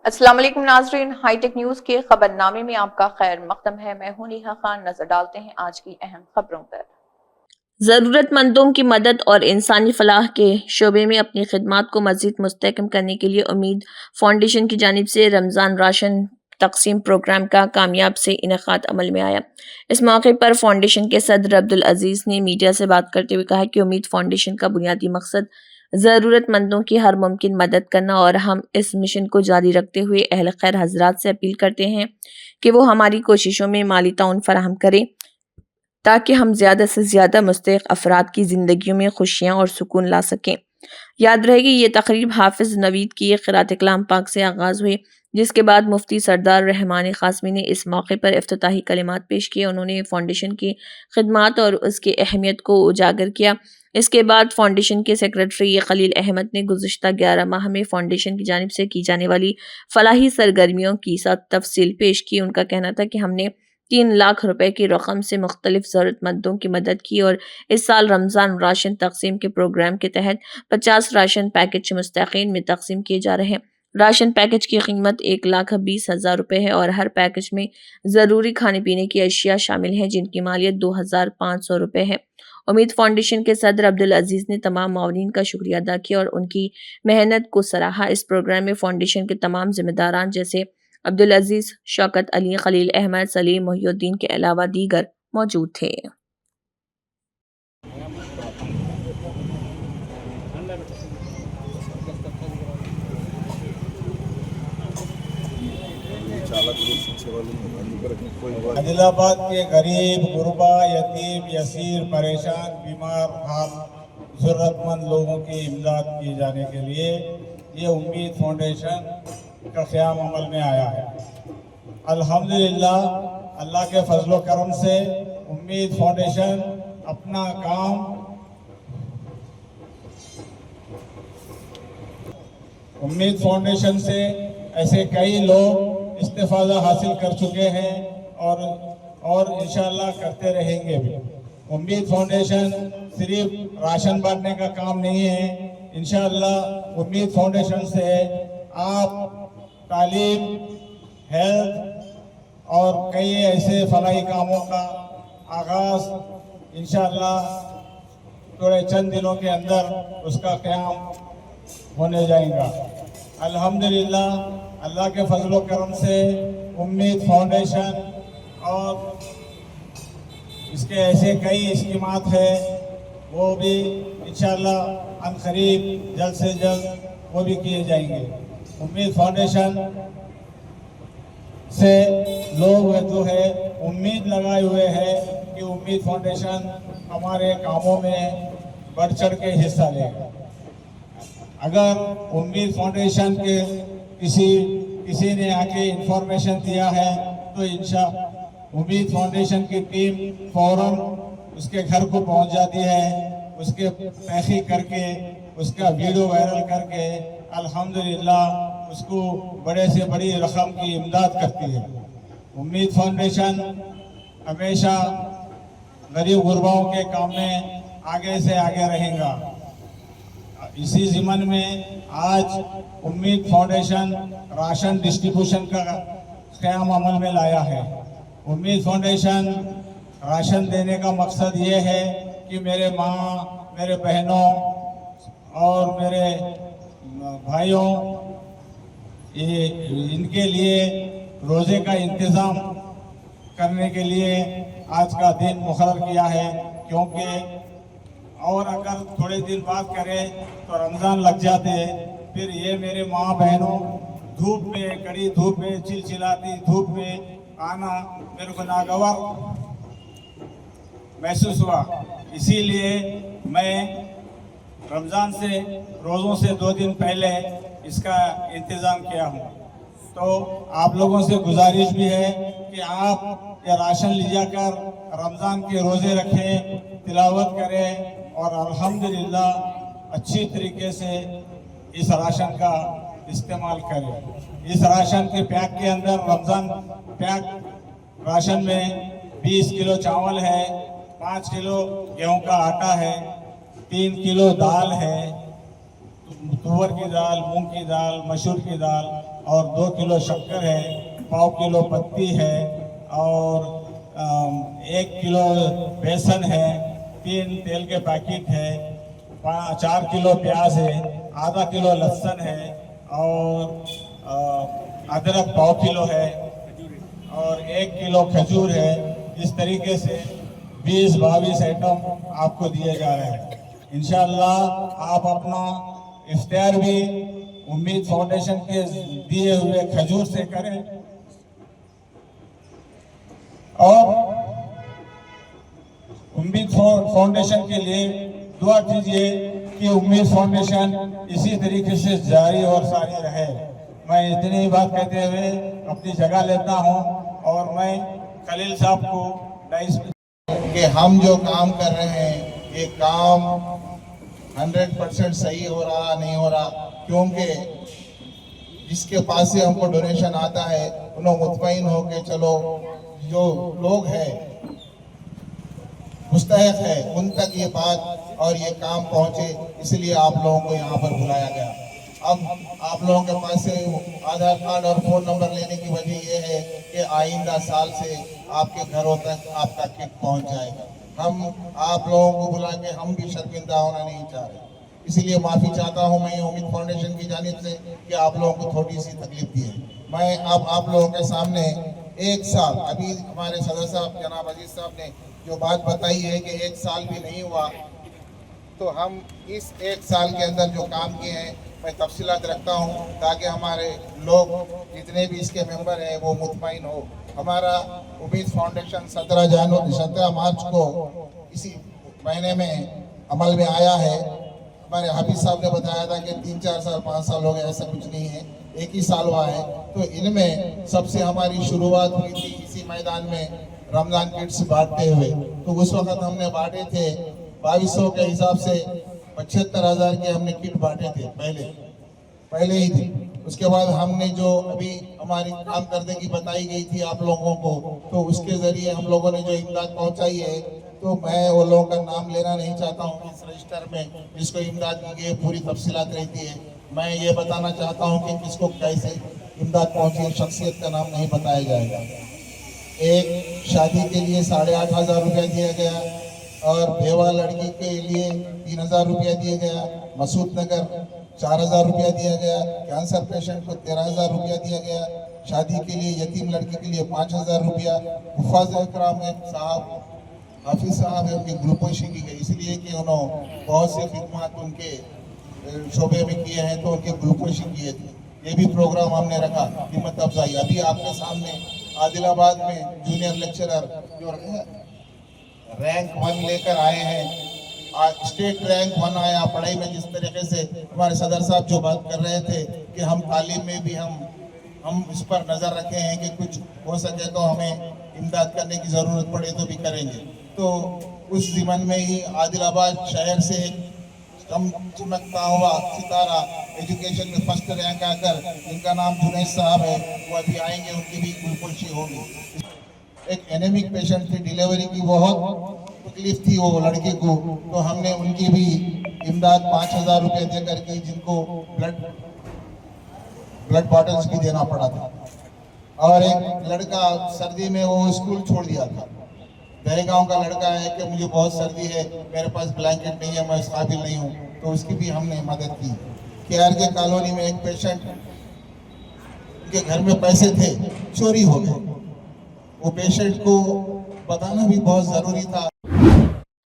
अस्सलाम वालेकुम नाज़रीन, हाईटेक न्यूज़ के खबरनामे में आपका खैर मकदम है। मैं हूं नेहा खान। नजर डालते हैं आज की अहम खबरों पर। ज़रूरतमंदों की मदद और इंसानी फलाह के शोबे में अपनी खिदमात को मज़ीद मुस्तहकम करने के लिए उम्मीद फाउंडेशन की जानिब से रमज़ान राशन तकसीम प्रोग्राम का कामयाब से इनेकाद अमल में आया। इस मौके पर फाउंडेशन के सदर अब्दुल अजीज़ ने मीडिया से बात करते हुए कहा कि उम्मीद फाउंडेशन का बुनियादी मकसद ज़रूरतमंदों की हर मुमकिन मदद करना, और हम इस मिशन को जारी रखते हुए अहल खैर हजरात से अपील करते हैं कि वो हमारी कोशिशों में माली ताउन फराहम करें ताकि हम ज़्यादा से ज़्यादा मुस्तहिक अफराद की ज़िंदगियों में खुशियाँ और सुकून ला सकें। याद रहेगी, ये तकरीब हाफिज़ नवीद की क़िरात कलाम पाक से आगाज़ हुई, जिसके बाद मुफ्ती सरदार रहमानी क़ासमी ने इस मौके पर इफ्तिताही कलिमात पेश किए। उन्होंने फाउंडेशन की खिदमात और उसकी अहमियत को उजागर किया। इसके बाद फाउंडेशन के सेक्रेटरी खलील अहमद ने गुज़िश्ता 11 माह में फाउंडेशन की जानिब से की जाने वाली फलाही सरगर्मियों की तफसील पेश की। उनका कहना था कि हमने 3 लाख रुपए की रकम से मुख्तलिफ ज़रूरतमंदों की मदद की, और इस साल रमज़ान राशन तकसीम के प्रोग्राम के तहत 50 राशन पैकेज मुस्तकीन में तकसीम किए जा रहे हैं। राशन पैकेज की कीमत 1,20,000 रुपये है, और हर पैकेज में ज़रूरी खाने पीने की अशिया शामिल हैं, जिनकी मालियत 2,500 रुपये है। उम्मीद फाउंडेशन के सदर अब्दुल अजीज़ ने तमाम मावनीन का शुक्रिया अदा किया और उनकी मेहनत को सराहा। इस प्रोग्राम में फाउंडेशन के तमाम जिम्मेदारान जैसे अब्दुल अजीज़, शौकत अली, खलील अहमद, सलीम मोहिउद्दीन के अलावा दीगर मौजूद थे। आदिलाबाद के गरीब, गुरबा, यतीम, यसीर, परेशान, बीमार, हाल ज़रूरतमंद लोगों की इमदाद किए जाने के लिए ये उम्मीद फाउंडेशन का क़याम अमल में आया है। अल्हम्दुलिल्लाह, अल्लाह के फजल करम से उम्मीद फाउंडेशन अपना काम उम्मीद फाउंडेशन से ऐसे कई लोग इस्तिफ़ादा हासिल कर चुके हैं और इंशाअल्लाह करते रहेंगे भी। उम्मीद फाउंडेशन सिर्फ राशन बांटने का काम नहीं है। इंशाअल्लाह उम्मीद फाउंडेशन से आप तालीम, हेल्थ और कई ऐसे फलाही कामों का आगाज़ इंशाअल्लाह थोड़े चंद दिनों के अंदर उसका क़याम होने जाएगा। अल्हम्दुलिल्लाह, अल्लाह के फजल करम से उम्मीद फाउंडेशन और इसके ऐसे कई स्कीमात है, वो भी इंशाअल्लाह अनकरीब जल्द से जल्द वो भी किए जाएंगे। उम्मीद फाउंडेशन से लोग जो है उम्मीद लगाए हुए हैं कि उम्मीद फाउंडेशन हमारे कामों में बढ़ चढ़ के हिस्सा लेगा। अगर उम्मीद फाउंडेशन के किसी ने आके इंफॉर्मेशन दिया है तो उम्मीद फाउंडेशन की टीम फौरन उसके घर को पहुंच जाती है, उसके तहकीक करके उसका वीडियो वायरल करके अल्हम्दुलिल्लाह उसको बड़े से बड़ी रकम की इमदाद करती है। उम्मीद फाउंडेशन हमेशा गरीब गुरबाओं के काम में आगे से आगे रहेगा। इसी ज़िमन में आज उम्मीद फाउंडेशन राशन डिस्ट्रीब्यूशन का क़याम अमल में लाया है। उम्मीद फाउंडेशन राशन देने का मकसद ये है कि मेरे माँ, मेरे बहनों और मेरे भाइयों इनके लिए रोज़े का इंतज़ाम करने के लिए आज का दिन मुकर्रर किया है, क्योंकि और अगर थोड़े दिन बाद करें तो रमज़ान लग जाते हैं। फिर ये मेरे माँ बहनों धूप में, कड़ी धूप में, चिलचिलाती धूप में आना मेरे को नागवार महसूस हुआ। इसीलिए मैं रमज़ान से रोज़ों से 2 दिन पहले इसका इंतज़ाम किया हूँ। तो आप लोगों से गुजारिश भी है कि आप ये राशन ले जाकर रमज़ान के रोज़े रखें, तिलावत करें और अल्हम्दुलिल्लाह अच्छी तरीके से इस राशन का इस्तेमाल करें। इस राशन के पैक के अंदर रमज़ान पैक राशन में 20 किलो चावल है, 5 किलो गेहूं का आटा है, 3 किलो दाल है, तुअर की दाल, मूंग की दाल, मसूर की दाल और 2 किलो शक्कर है, पाव किलो पत्ती है और 1 किलो बेसन है, 3 तेल के पैकेट है, 4 किलो प्याज है, आधा किलो लहसुन है और अदरक पाव किलो है और 1 किलो खजूर है। इस तरीके से 20-22 आइटम आपको दिए जा रहे हैं। इंशाअल्लाह आप अपना इफ्तार भी उम्मीद फाउंडेशन के दिए हुए खजूर से करें और उम्मीद फाउंडेशन के लिए दुआ कीजिए कि उम्मीद फाउंडेशन इसी तरीके से जारी और सारी रहे। मैं इतनी ही बात कहते हुए अपनी जगह लेता हूं और मैं खलील साहब को डाइस कि हम जो काम कर रहे हैं ये काम 100% सही हो रहा नहीं हो रहा, क्योंकि जिसके पास से हमको डोनेशन आता है उन्हें मुतमईन हो के चलो जो लोग हैं मुस्तहिक है उन तक ये बात और ये काम पहुंचे, इसलिए आप लोगों को यहाँ पर बुलाया गया। अब आप लोगों के पास से आधार कार्ड और फ़ोन नंबर लेने की वजह ये है कि आइंदा साल से आपके घरों तक आपका किट पहुंच जाएगा। हम आप लोगों को बुला के हम भी शर्मिंदा होना नहीं चाह रहे, इसीलिए माफ़ी चाहता हूं मैं उम्मीद फाउंडेशन की जानिब से कि आप लोगों को थोड़ी सी तकलीफ दी है। मैं अब आप लोगों के सामने 1 साल, अभी हमारे सदर साहब जनाब अजीज साहब ने जो बात बताई है कि 1 साल भी नहीं हुआ, तो हम इस 1 साल के अंदर जो काम किए हैं मैं तफसीलात रखता हूं ताकि हमारे लोग जितने भी इसके मेंबर हैं वो मुतमईन हो। हमारा उम्मीद फाउंडेशन 17 मार्च को इसी महीने में अमल में आया है। हमारे हाफिज साहब ने बताया था कि 3-4 साल 5 साल हो गए, ऐसा कुछ नहीं है, 1 ही साल हुआ है। तो इनमें सबसे हमारी शुरुआत हुई थी इसी मैदान में रमज़ान किट्स बांटते हुए। तो उस वक्त हमने बांटे थे 2200 के हिसाब से 75,000 के हमने किट बांटे थे पहले ही थे। उसके बाद हमने जो अभी हमारी काम करने की बताई गई थी आप लोगों को, तो उसके ज़रिए हम लोगों ने जो इमदाद पहुंचाई है, तो मैं वो लोगों का नाम लेना नहीं चाहता हूं इस रजिस्टर में जिसको इमदाद की गई पूरी तफसीलात रहती है। मैं ये बताना चाहता हूं कि किसको कैसे इमदाद पहुंची, शख्सियत का नाम नहीं बताया जाएगा। एक शादी के लिए 8,500 रुपया दिया गया और बेवा लड़की के लिए 3,000 रुपया दिया गया, मसूद नगर 4,000 रुपया दिया गया, कैंसर पेशेंट को 13,000 रुपया दिया गया, शादी के लिए यतीम लड़की के लिए 5,000 रुपया, हुफ़ाज़ इकराम साहब हाफिज साहब है उनकी ग्लूकोशी की गई, इसलिए कि उन्होंने बहुत से खिदमात उनके शोबे में किए हैं तो उनके ग्लूकोशी किए थे। ये भी प्रोग्राम हमने रखा, हिम्मत अफजाई। अभी आपके सामने आदिलाबाद में जूनियर लेक्चरर जो रैंक 1 लेकर आए हैं, स्टेट रैंक 1 आया पढ़ाई में। जिस तरीके से हमारे सदर साहब जो बात कर रहे थे कि हम तालीम में भी हम इस पर नज़र रखे हैं कि कुछ हो सके तो हमें इमदाद करने की ज़रूरत पड़े तो भी करेंगे। तो उस ज़िमन में ही आदिलाबाद शहर से चमकता हुआ सितारा एजुकेशन में फर्स्ट रैंक आकर, जिनका नाम जुनैद साहब है, वो अभी आएंगे, उनकी भी ग्लूकोशी होगी। एक एनेमिक पेशेंट थी, डिलीवरी की बहुत तकलीफ थी वो लड़की को, तो हमने उनकी भी इमदाद 5,000 रुपये देकर के जिनको ब्लड बॉटल्स भी देना पड़ा था। और एक लड़का सर्दी में वो स्कूल छोड़ दिया था, दहगांव का लड़का है कि मुझे बहुत सर्दी है, मेरे पास ब्लैंकेट नहीं है, मैं इस काबिल नहीं हूँ, तो उसकी भी हमने मदद की। KRK कॉलोनी में एक पेशेंट के घर में पैसे थे, चोरी हो गए। वो पेशेंट को बताना भी बहुत ज़रूरी था।